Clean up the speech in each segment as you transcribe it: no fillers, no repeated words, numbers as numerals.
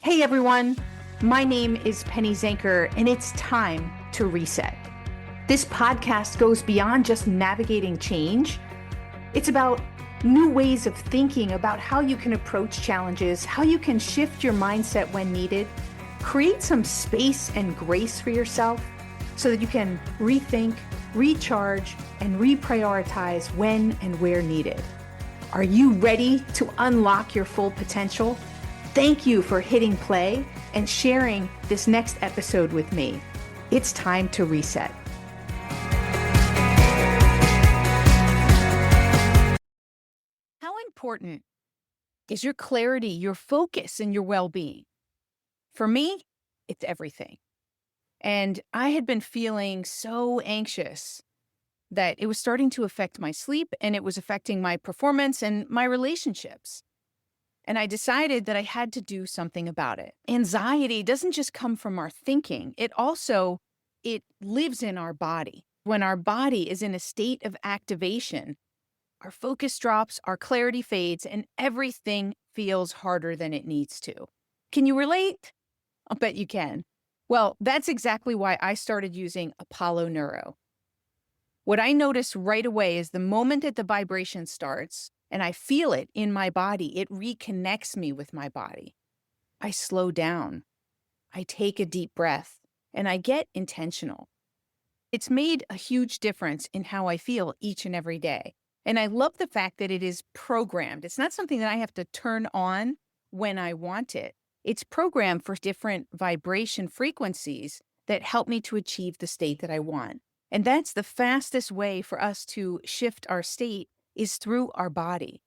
Hey everyone, my name is Penny Zenker, and it's time to reset. This podcast goes beyond just navigating change. It's about new ways of thinking about how you can approach challenges, how you can shift your mindset when needed, create some space and grace for yourself so that you can rethink, recharge, and reprioritize when and where needed. Are you ready to unlock your full potential? Thank you for hitting play and sharing this next episode with me. It's time to reset. How important is your clarity, your focus, and your well-being? For me, it's everything. And I had been feeling so anxious that it was starting to affect my sleep, and it was affecting my performance and my relationships. And I decided that I had to do something about it. Anxiety doesn't just come from our thinking. It lives in our body. When our body is in a state of activation, our focus drops, our clarity fades, and everything feels harder than it needs to. Can you relate? I'll bet you can. Well, that's exactly why I started using Apollo Neuro. What I notice right away is the moment that the vibration starts, and I feel it in my body, it reconnects me with my body. I slow down, I take a deep breath, and I get intentional. It's made a huge difference in how I feel each and every day. And I love the fact that it is programmed. It's not something that I have to turn on when I want it. It's programmed for different vibration frequencies that help me to achieve the state that I want. And that's the fastest way for us to shift our state is through our body.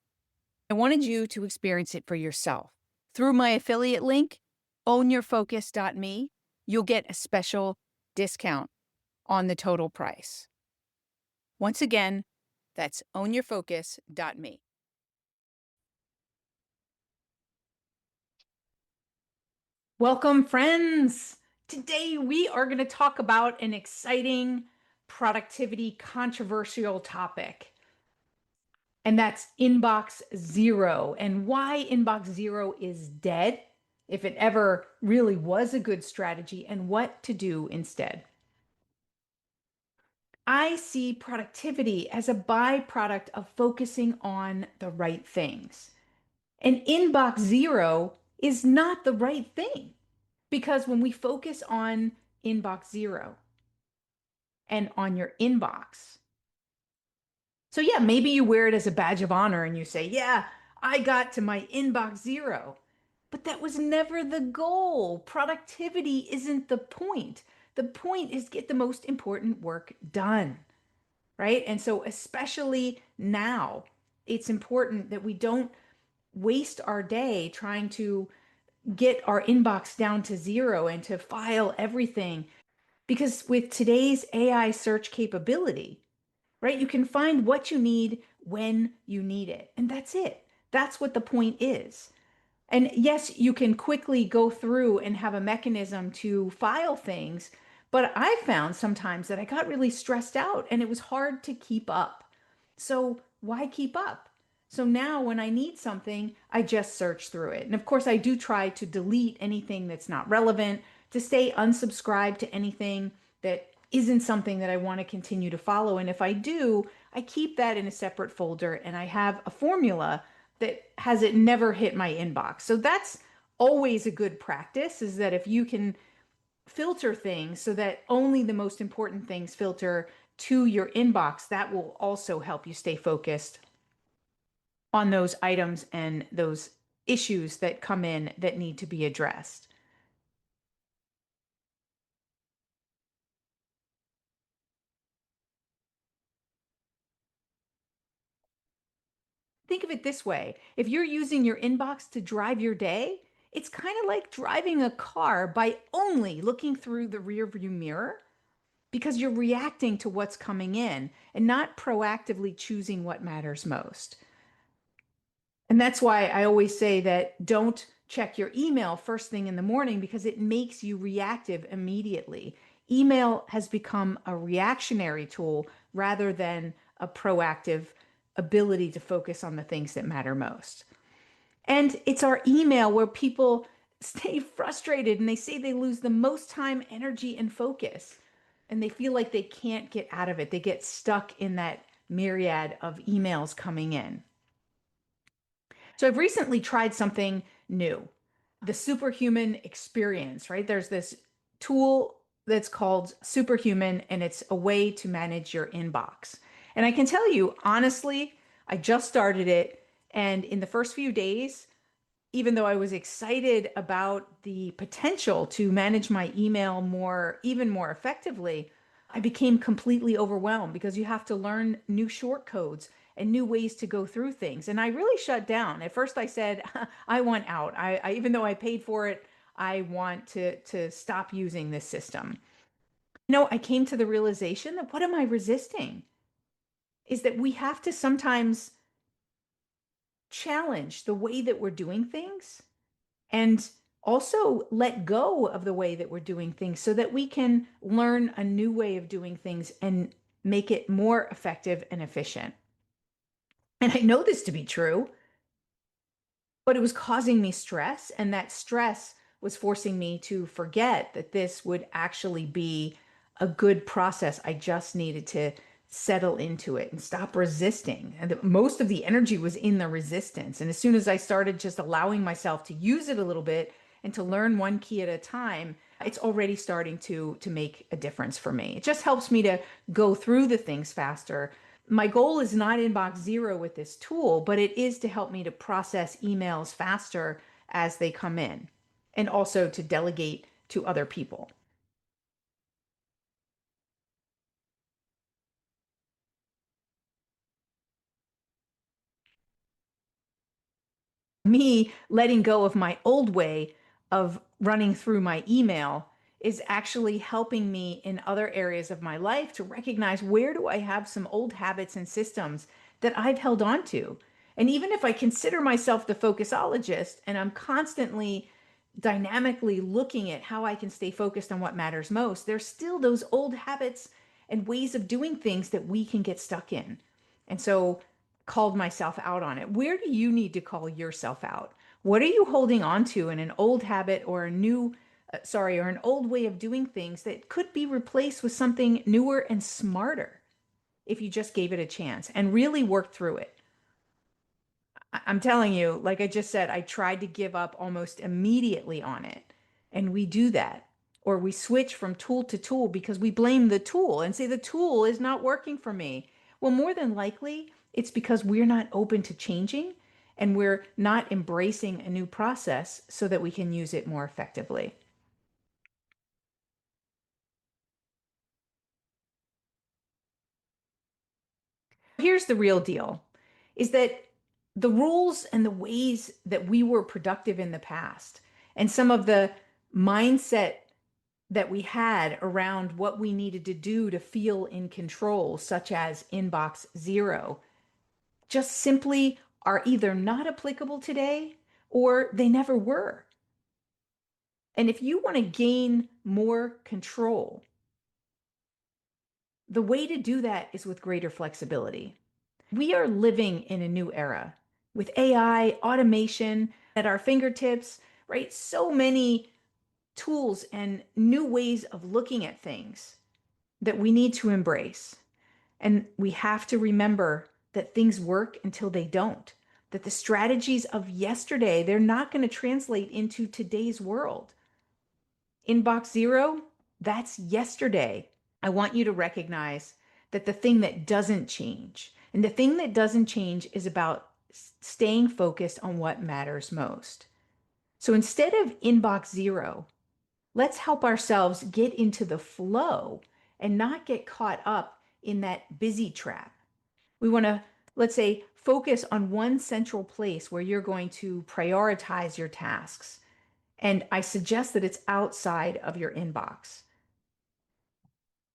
I wanted you to experience it for yourself. Through my affiliate link, ownyourfocus.me, you'll get a special discount on the total price. Once again, that's ownyourfocus.me. Welcome, friends. Today we are going to talk about an exciting productivity controversial topic. And that's inbox zero, and why inbox zero is dead, if it ever really was a good strategy, and what to do instead. I see productivity as a byproduct of focusing on the right things. And inbox zero is not the right thing, because when we focus on inbox zero and on your inbox, so yeah, maybe you wear it as a badge of honor and you say, yeah, I got to my inbox zero. But that was never the goal. Productivity isn't the point. The point is get the most important work done, right? And so especially now, it's important that we don't waste our day trying to get our inbox down to zero and to file everything. Because with today's AI search capability, right? You can find what you need when you need it. And that's it. That's what the point is. And yes, you can quickly go through and have a mechanism to file things. But I found sometimes that I got really stressed out and it was hard to keep up. So why keep up? So now when I need something, I just search through it. And of course, I do try to delete anything that's not relevant, to stay unsubscribed to anything that isn't something that I want to continue to follow. And if I do, I keep that in a separate folder and I have a formula that has it never hit my inbox. So that's always a good practice, is that if you can filter things so that only the most important things filter to your inbox, that will also help you stay focused on those items and those issues that come in that need to be addressed. Think of it this way. If you're using your inbox to drive your day, it's kind of like driving a car by only looking through the rearview mirror, because you're reacting to what's coming in and not proactively choosing what matters most. And that's why I always say that don't check your email first thing in the morning, because it makes you reactive immediately. Email has become a reactionary tool rather than a proactive ability to focus on the things that matter most. And it's our email where people stay frustrated and they say they lose the most time, energy, and focus. And they feel like they can't get out of it. They get stuck in that myriad of emails coming in. So I've recently tried something new, the superhuman experience, right? There's this tool that's called Superhuman, and it's a way to manage your inbox. And I can tell you, honestly, I just started it. And in the first few days, even though I was excited about the potential to manage my email more, even more effectively, I became completely overwhelmed because you have to learn new short codes and new ways to go through things. And I really shut down. At first I said, I want out. Even though I paid for it, I want to stop using this system. I came to the realization that what am I resisting? Is that we have to sometimes challenge the way that we're doing things and also let go of the way that we're doing things so that we can learn a new way of doing things and make it more effective and efficient. And I know this to be true, but it was causing me stress. And that stress was forcing me to forget that this would actually be a good process. I just needed to settle into it and stop resisting. And most of the energy was in the resistance. And as soon as I started just allowing myself to use it a little bit and to learn one key at a time, it's already starting to make a difference for me. It just helps me to go through the things faster. My goal is not inbox zero with this tool, but it is to help me to process emails faster as they come in and also to delegate to other people. Me letting go of my old way of running through my email is actually helping me in other areas of my life to recognize where do I have some old habits and systems that I've held on to. And even if I consider myself the focusologist and I'm constantly dynamically looking at how I can stay focused on what matters most, there's still those old habits and ways of doing things that we can get stuck in. And so called myself out on it. Where do you need to call yourself out? What are you holding on to in an old habit or a new, sorry, or an old way of doing things that could be replaced with something newer and smarter if you just gave it a chance and really worked through it? I'm telling you, like I just said, I tried to give up almost immediately on it. And we do that. Or we switch from tool to tool because we blame the tool and say the tool is not working for me. Well, more than likely, it's because we're not open to changing and we're not embracing a new process so that we can use it more effectively. Here's the real deal is that the rules and the ways that we were productive in the past and some of the mindset that we had around what we needed to do to feel in control, such as inbox zero, just simply are either not applicable today or they never were. And if you want to gain more control, the way to do that is with greater flexibility. We are living in a new era with AI, automation at our fingertips, right? So many tools and new ways of looking at things that we need to embrace. And we have to remember that things work until they don't, that the strategies of yesterday, they're not going to translate into today's world. Inbox zero, that's yesterday. I want you to recognize that the thing that doesn't change, and the thing that doesn't change is about staying focused on what matters most. So instead of inbox zero, let's help ourselves get into the flow and not get caught up in that busy trap. We want to, let's say, focus on one central place where you're going to prioritize your tasks. And I suggest that it's outside of your inbox.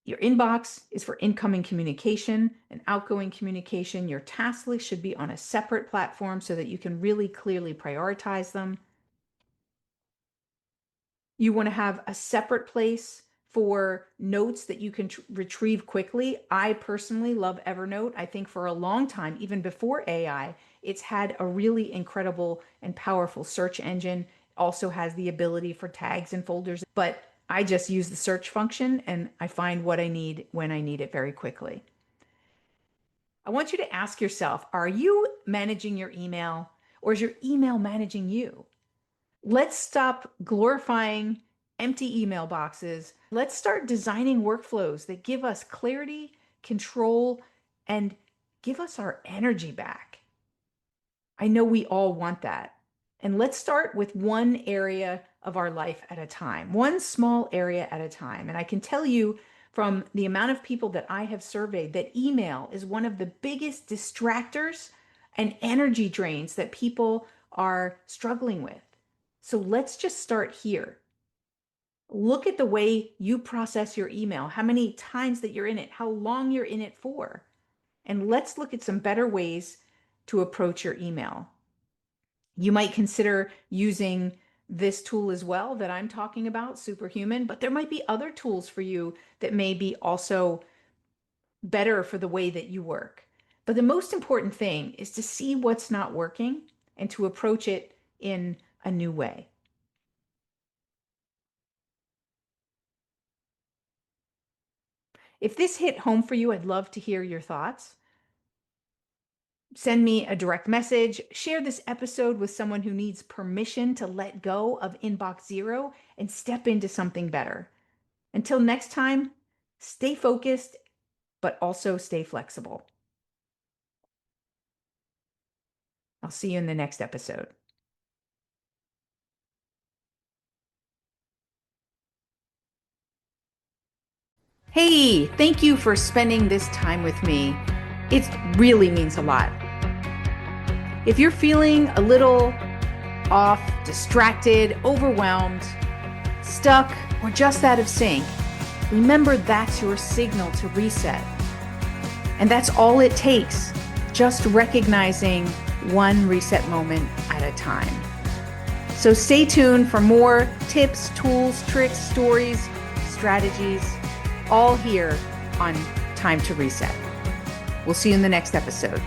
Your inbox is for incoming communication and outgoing communication. Your task list should be on a separate platform so that you can really clearly prioritize them. You want to have a separate place for notes that you can retrieve quickly. I personally love Evernote. I think for a long time, even before AI, it's had a really incredible and powerful search engine also has the ability for tags and folders, but I just use the search function and I find what I need when I need it very quickly. I want you to ask yourself, are you managing your email or is your email managing you? Let's stop glorifying empty email boxes. Let's start designing workflows that give us clarity, control, and give us our energy back. I know we all want that. And let's start with one area of our life at a time, one small area at a time. And I can tell you from the amount of people that I have surveyed that email is one of the biggest distractors and energy drains that people are struggling with. So let's just start here. Look at the way you process your email, how many times that you're in it, how long you're in it for. And let's look at some better ways to approach your email. You might consider using this tool as well that I'm talking about, Superhuman, but there might be other tools for you that may be also better for the way that you work. But the most important thing is to see what's not working and to approach it in a new way. If this hit home for you, I'd love to hear your thoughts. Send me a direct message. Share this episode with someone who needs permission to let go of inbox zero and step into something better. Until next time, stay focused, but also stay flexible. I'll see you in the next episode. Hey, thank you for spending this time with me. It really means a lot. If you're feeling a little off, distracted, overwhelmed, stuck, or just out of sync, remember that's your signal to reset. And that's all it takes, just recognizing one reset moment at a time. So stay tuned for more tips, tools, tricks, stories, strategies, all here on Time to Reset. We'll see you in the next episode.